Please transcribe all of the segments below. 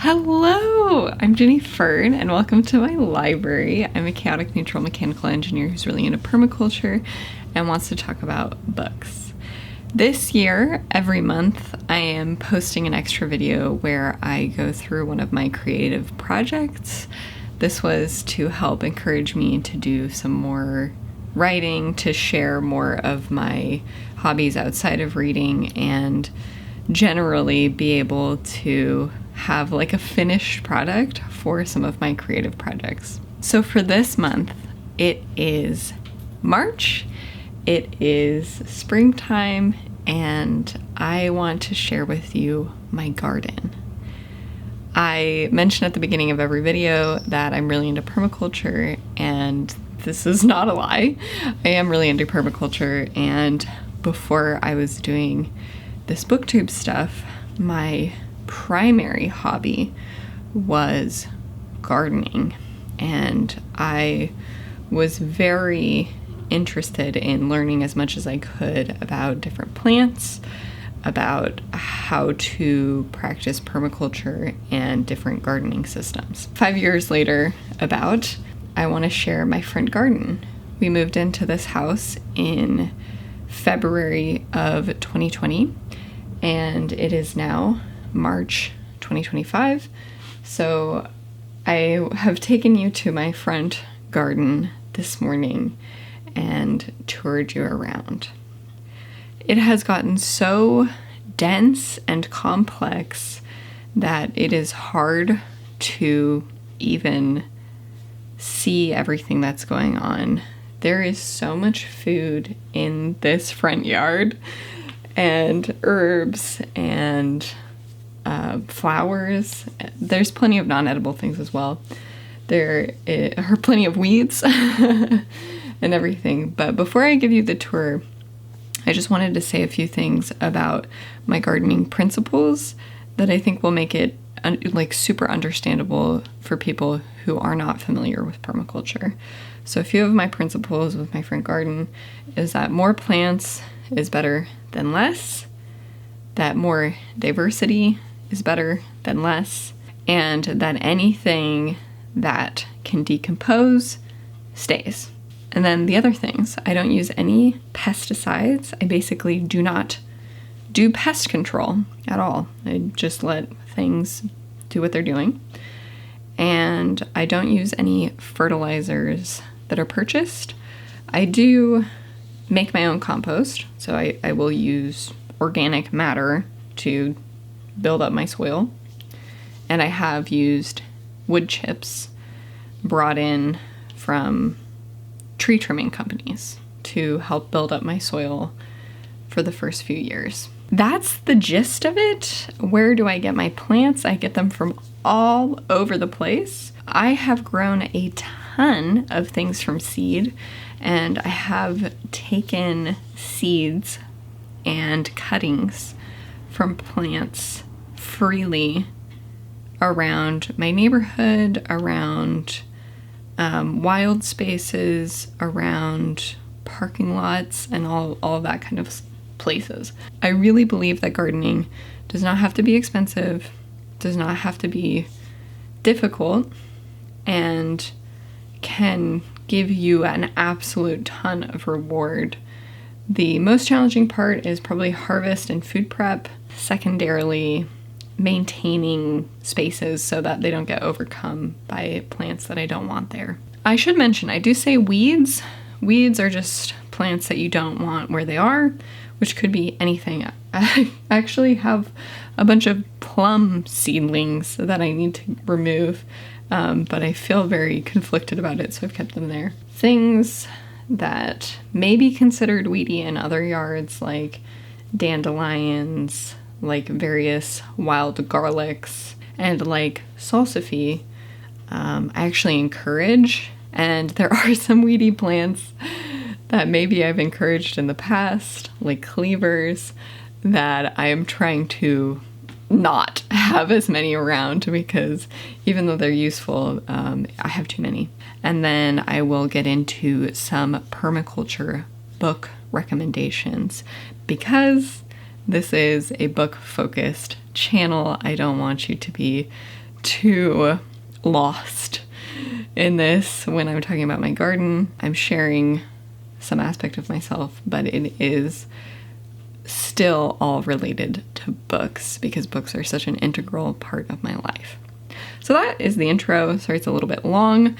Hello, I'm Jenny Fern, and welcome to my library. I'm a chaotic neutral mechanical engineer who's really into permaculture and wants to talk about books. This year, every month, I am posting an extra video where I go through one of my creative projects. This was to help encourage me to do some more writing, to share more of my hobbies outside of reading, and generally be able to have like a finished product for some of my creative projects. So for this month, it is March, it is springtime, and I want to share with you my garden. I mentioned at the beginning of every video that I'm really into permaculture, and this is not a lie. I am really into permaculture, and before I was doing this booktube stuff, my primary hobby was gardening, and I was very interested in learning as much as I could about different plants, about how to practice permaculture and different gardening systems. 5 years later, I want to share my front garden. We moved into this house in February of 2020, and it is now March 2025. So I have taken you to my front garden this morning and toured you around. It has gotten so dense and complex that it is hard to even see everything that's going on. There is so much food in this front yard, and herbs and flowers. There's plenty of non-edible things as well. There are plenty of weeds and everything. But before I give you the tour, I just wanted to say a few things about my gardening principles that I think will make it super understandable for people who are not familiar with permaculture. So a few of my principles with my front garden is that more plants is better than less, that more diversity is better than less, and that anything that can decompose stays. And then the other things, I don't use any pesticides. I basically do not do pest control at all. I just let things do what they're doing. And I don't use any fertilizers that are purchased. I do make my own compost, so I will use organic matter to build up my soil. And I have used wood chips brought in from tree trimming companies to help build up my soil for the first few years. That's the gist of it. Where do I get my plants? I get them from all over the place. I have grown a ton of things from seed, and I have taken seeds and cuttings from plants freely around my neighborhood, around wild spaces, around parking lots, and all of that kind of places. I really believe that gardening does not have to be expensive, does not have to be difficult, and can give you an absolute ton of reward. The most challenging part is probably harvest and food prep. Secondarily, maintaining spaces so that they don't get overcome by plants that I don't want there. I should mention, I do say weeds. Weeds are just plants that you don't want where they are, which could be anything. I actually have a bunch of plum seedlings that I need to remove, but I feel very conflicted about it, so I've kept them there. Things that may be considered weedy in other yards, like dandelions, like various wild garlics, and like salsify, I actually encourage. And there are some weedy plants that maybe I've encouraged in the past, like cleavers, that I am trying to not have as many around, because even though they're useful, I have too many. And then I will get into some permaculture book recommendations, because this is a book-focused channel. I don't want you to be too lost in this when I'm talking about my garden. I'm sharing some aspect of myself, but it is still all related to books because books are such an integral part of my life. So that is the intro. Sorry, it's a little bit long.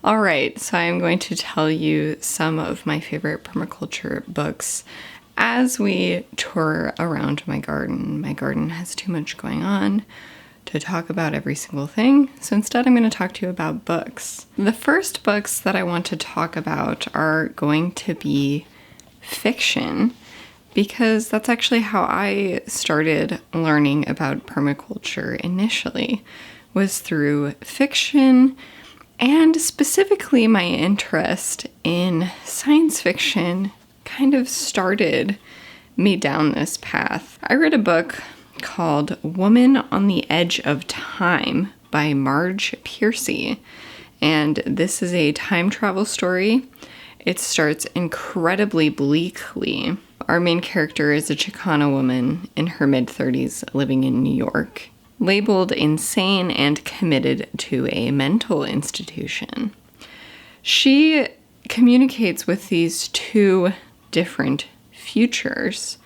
All right, so I'm going to tell you some of my favorite permaculture books as we tour around my garden. My garden has too much going on to talk about every single thing, so instead I'm going to talk to you about books. The first books that I want to talk about are going to be fiction, because that's actually how I started learning about permaculture initially, was through fiction. And specifically, my interest in science fiction kind of started me down this path. I read a book called Woman on the Edge of Time by Marge Piercy, and this is a time travel story. It starts incredibly bleakly. Our main character is a Chicana woman in her mid-30s living in New York, labeled insane and committed to a mental institution. She communicates with these two different futures.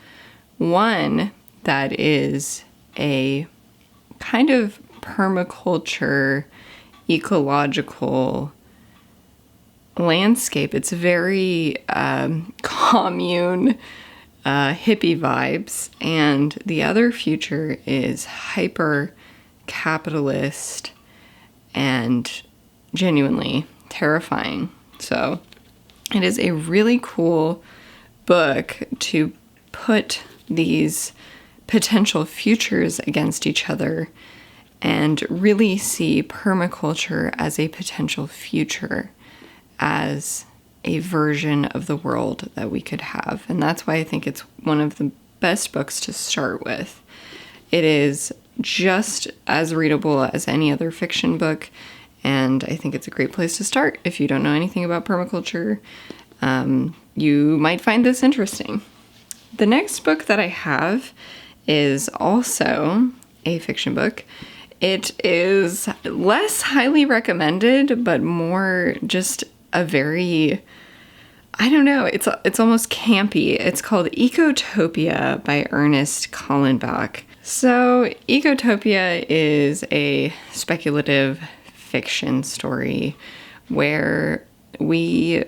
One that is a kind of permaculture, ecological landscape. It's very commune, hippie vibes, and the other future is hyper capitalist and genuinely terrifying. So it is a really cool book to put these potential futures against each other and really see permaculture as a potential future, as a version of the world that we could have. And that's why I think it's one of the best books to start with. It is just as readable as any other fiction book, and I think it's a great place to start. If you don't know anything about permaculture, you might find this interesting. The next book that I have is also a fiction book. It is less highly recommended, but more just a very, I don't know, it's almost campy. It's called Ecotopia by Ernest Callenbach. So Ecotopia is a speculative fiction story where we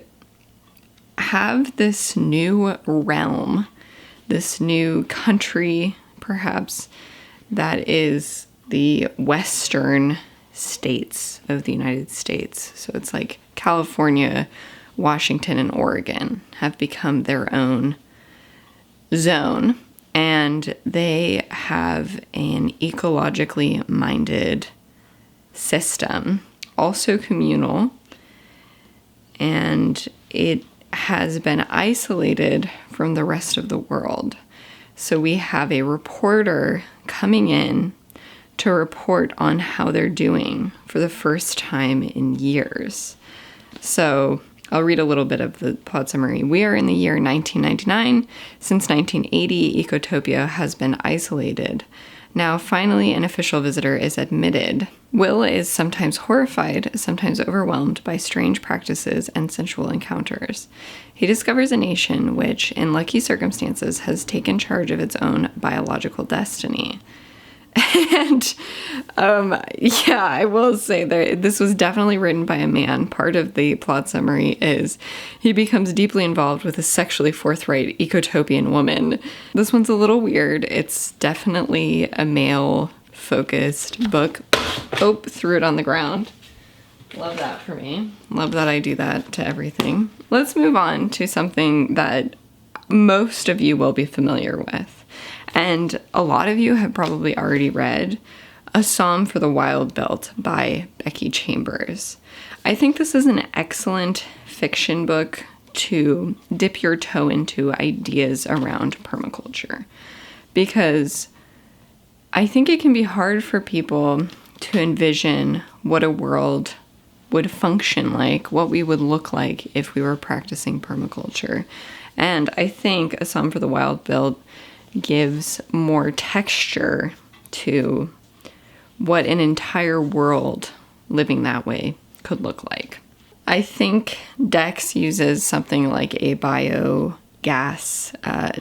have this new realm, this new country, perhaps, that is the western states of the United States. So it's like California, Washington, and Oregon have become their own zone, and they have an ecologically minded system, also communal, and it has been isolated from the rest of the world. So we have a reporter coming in to report on how they're doing for the first time in years. So I'll read a little bit of the plot summary. We are in the year 1999. Since 1980, Ecotopia has been isolated. Now, finally, an official visitor is admitted. Will is sometimes horrified, sometimes overwhelmed by strange practices and sensual encounters. He discovers a nation which, in lucky circumstances, has taken charge of its own biological destiny. And, yeah, I will say that this was definitely written by a man. Part of the plot summary is he becomes deeply involved with a sexually forthright ecotopian woman. This one's a little weird. It's definitely a male-focused book. Oh, threw it on the ground. Love that for me. Love that I do that to everything. Let's move on to something that most of you will be familiar with. And a lot of you have probably already read A Psalm for the Wild Belt by Becky Chambers. I think this is an excellent fiction book to dip your toe into ideas around permaculture, because I think it can be hard for people to envision what a world would function like, what we would look like if we were practicing permaculture. And I think A Psalm for the Wild Built gives more texture to what an entire world living that way could look like. I think Dex uses something like a biogas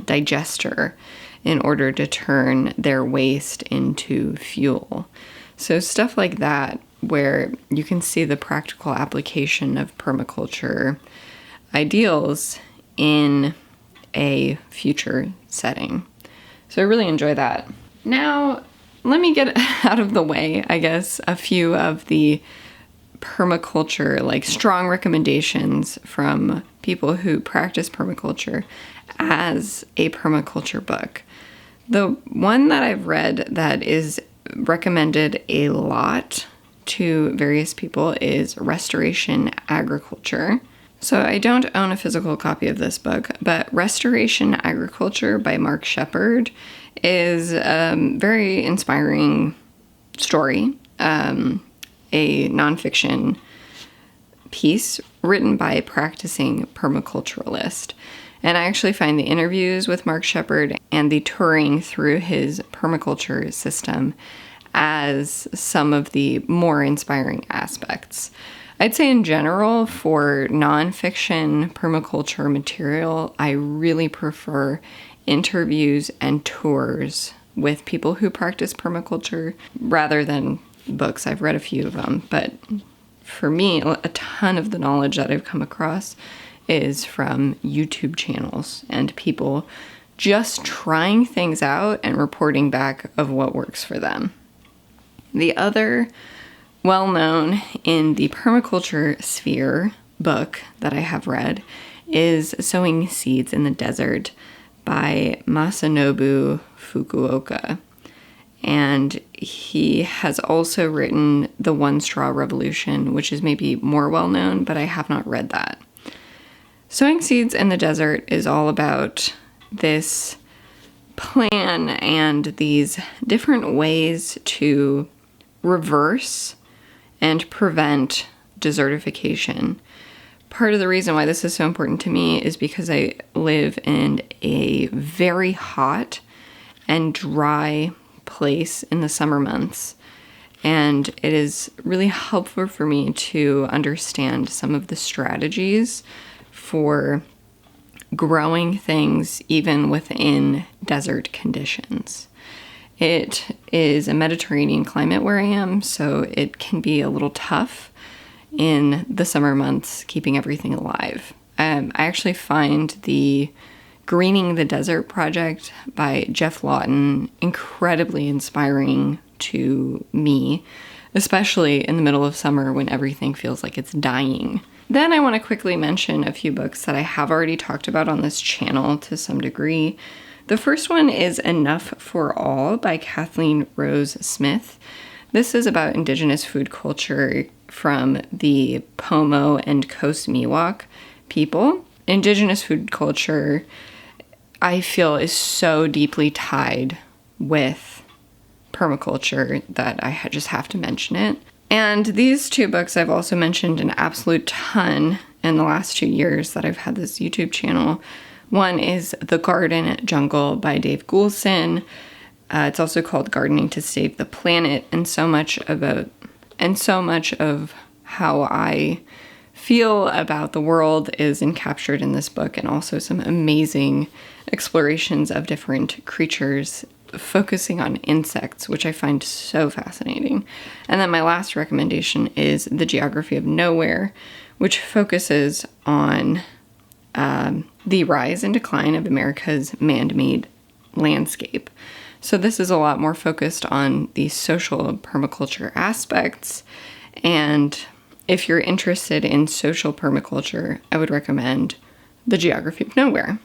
digester in order to turn their waste into fuel. So stuff like that, where you can see the practical application of permaculture ideals in a future setting. So I really enjoy that. Now, let me get out of the way, I guess, a few of the permaculture, like strong recommendations from people who practice permaculture as a permaculture book. The one that I've read that is recommended a lot to various people is Restoration Agriculture. So I don't own a physical copy of this book, but Restoration Agriculture by Mark Shepard is a very inspiring story, a nonfiction piece written by a practicing permaculturalist. And I actually find the interviews with Mark Shepard and the touring through his permaculture system as some of the more inspiring aspects. I'd say in general, for nonfiction permaculture material, I really prefer interviews and tours with people who practice permaculture rather than books. I've read a few of them, but for me, a ton of the knowledge that I've come across is from YouTube channels and people just trying things out and reporting back of what works for them. The other well-known in the permaculture sphere book that I have read is Sowing Seeds in the Desert by Masanobu Fukuoka. And he has also written The One Straw Revolution, which is maybe more well-known, but I have not read that. Sowing Seeds in the Desert is all about this plan and these different ways to reverse and prevent desertification. Part of the reason why this is so important to me is because I live in a very hot and dry place in the summer months, and it is really helpful for me to understand some of the strategies for growing things even within desert conditions. It is a Mediterranean climate where I am, so it can be a little tough in the summer months keeping everything alive. I actually find the Greening the Desert project by Jeff Lawton incredibly inspiring to me, especially in the middle of summer when everything feels like it's dying. Then I want to quickly mention a few books that I have already talked about on this channel to some degree. The first one is Enough for All by Kathleen Rose Smith. This is about indigenous food culture from the Pomo and Coast Miwok people. Indigenous food culture, I feel, is so deeply tied with permaculture that I just have to mention it. And these two books I've also mentioned an absolute ton in the last 2 years that I've had this YouTube channel. One is The Garden Jungle by Dave Goulson. It's also called Gardening to Save the Planet, and so much of how I feel about the world is encaptured in this book, and also some amazing explorations of different creatures, focusing on insects, which I find so fascinating. And then my last recommendation is The Geography of Nowhere, which focuses on the rise and decline of America's man-made landscape. So this is a lot more focused on the social permaculture aspects, and if you're interested in social permaculture, I would recommend The Geography of Nowhere.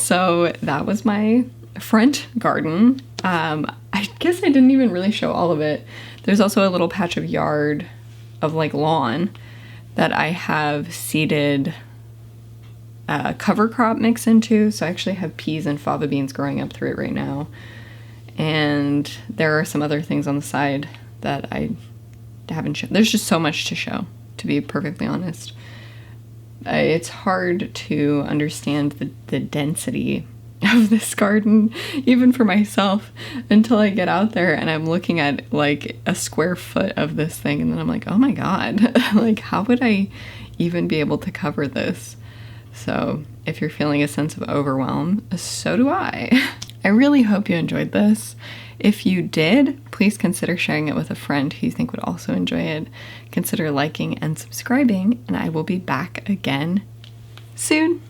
So that was my front garden. I guess I didn't even really show all of it. There's also a little patch of yard of like lawn that I have seeded cover crop mix into. So I actually have peas and fava beans growing up through it right now. And there are some other things on the side that I haven't shown. There's just so much to show, to be perfectly honest. It's hard to understand the density of this garden, even for myself, until I get out there and I'm looking at like a square foot of this thing, and then I'm like, oh my god, like how would I even be able to cover this? So if you're feeling a sense of overwhelm, so do I. I really hope you enjoyed this. If you did, please consider sharing it with a friend who you think would also enjoy it. Consider liking and subscribing, and I will be back again soon.